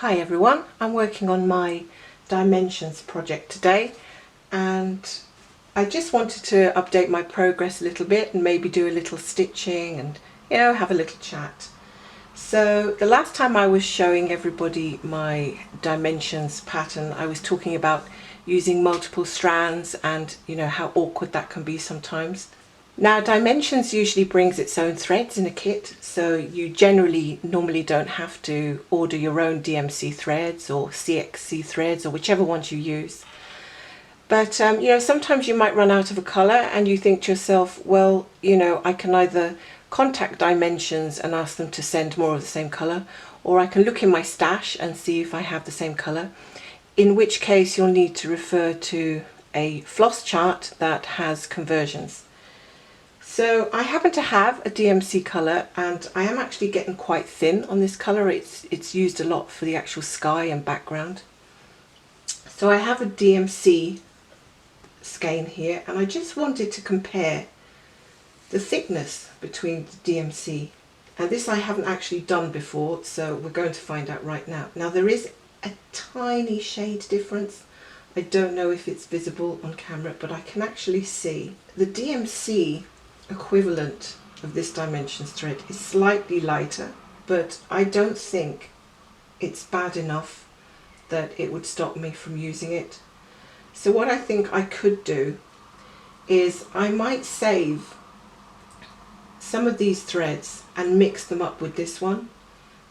Hi everyone, I'm working on my dimensions project today and I just wanted to update my progress a little bit and maybe do a little stitching and have a little chat. So the last time I was showing everybody my dimensions pattern, I was talking about using multiple strands and how awkward that can be sometimes. Now dimensions usually brings its own threads in a kit, so you normally don't have to order your own DMC threads or CXC threads or whichever ones you use. But sometimes you might run out of a colour and you think to yourself, well, I can either contact Dimensions and ask them to send more of the same colour, or I can look in my stash and see if I have the same colour, in which case you'll need to refer to a floss chart that has conversions. So I happen to have a DMC colour and I am actually getting quite thin on this colour. It's used a lot for the actual sky and background. So I have a DMC skein here and I just wanted to compare the thickness between the DMC, and this I haven't actually done before, so we're going to find out right now. Now there is a tiny shade difference. I don't know if it's visible on camera, but I can actually see the DMC equivalent of this dimensions thread is slightly lighter, but I don't think it's bad enough that it would stop me from using it. So what I think I could do is I might save some of these threads and mix them up with this one.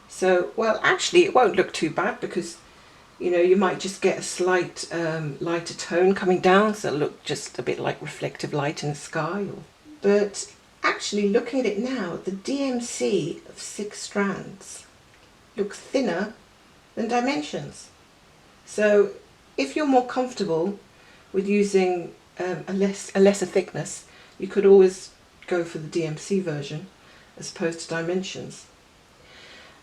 So, well, actually it won't look too bad because you might just get a slight lighter tone coming down, so it'll look just a bit like reflective light in the sky. But actually looking at it now, the DMC of 6 strands looks thinner than dimensions. So if you're more comfortable with using a lesser thickness, you could always go for the DMC version as opposed to dimensions.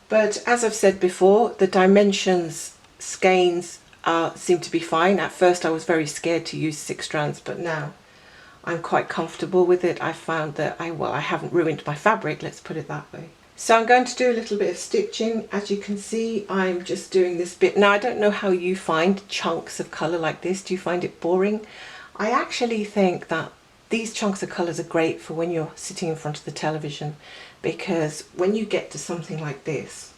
But as I've said before, the dimensions skeins seem to be fine. At first I was very scared to use 6 strands, but now I'm quite comfortable with it. I found that I haven't ruined my fabric, let's put it that way. So I'm going to do a little bit of stitching. As you can see, I'm just doing this bit. Now I don't know how you find chunks of colour like this. Do you find it boring? I actually think that these chunks of colours are great for when you're sitting in front of the television, because when you get to something like this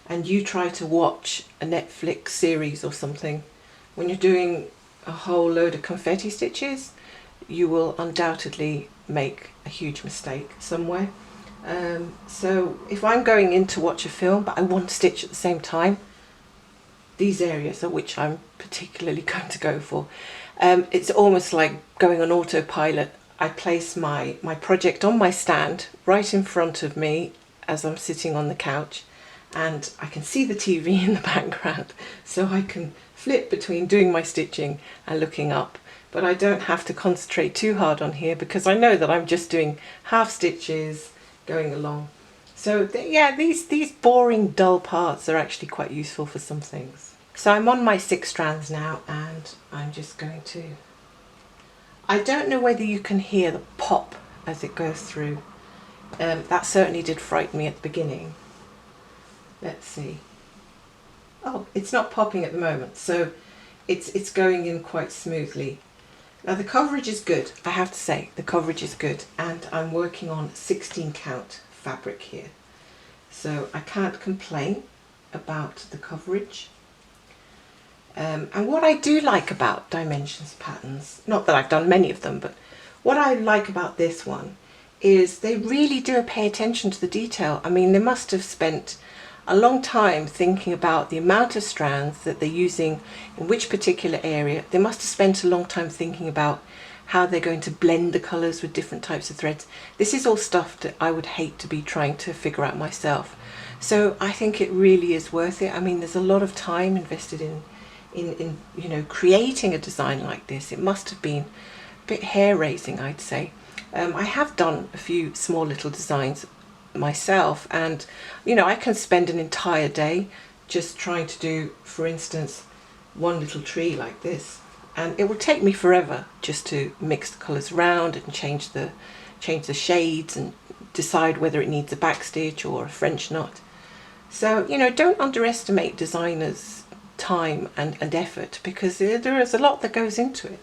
and you try to watch a Netflix series or something, when you're doing a whole load of confetti stitches, you will undoubtedly make a huge mistake somewhere. So if I'm going in to watch a film but I want to stitch at the same time, these areas are which I'm particularly going to go for. It's almost like going on autopilot. I place my project on my stand right in front of me as I'm sitting on the couch, and I can see the TV in the background, so I can flip between doing my stitching and looking up. But I don't have to concentrate too hard on here because I know that I'm just doing half stitches going along. So yeah, these boring dull parts are actually quite useful for some things. So I'm on my 6 strands now and I'm just going to, I don't know whether you can hear the pop as it goes through. That certainly did frighten me at the beginning. Let's see. Oh, it's not popping at the moment, so it's going in quite smoothly. Now the coverage is good, I have to say, the coverage is good, and I'm working on 16 count fabric here. So I can't complain about the coverage. And what I do like about dimensions patterns, not that I've done many of them, but what I like about this one is they really do pay attention to the detail. I mean, they must have spent a long time thinking about the amount of strands that they're using in which particular area. They must have spent a long time thinking about how they're going to blend the colours with different types of threads. This is all stuff that I would hate to be trying to figure out myself. So I think it really is worth it. I mean, there's a lot of time invested in creating a design like this. It must have been a bit hair-raising, I'd say. I have done a few small little designs myself, and I can spend an entire day just trying to do, for instance, one little tree like this, and it will take me forever just to mix the colours around and change the shades and decide whether it needs a back stitch or a French knot. So, you know, don't underestimate designers' time and effort, because there is a lot that goes into it.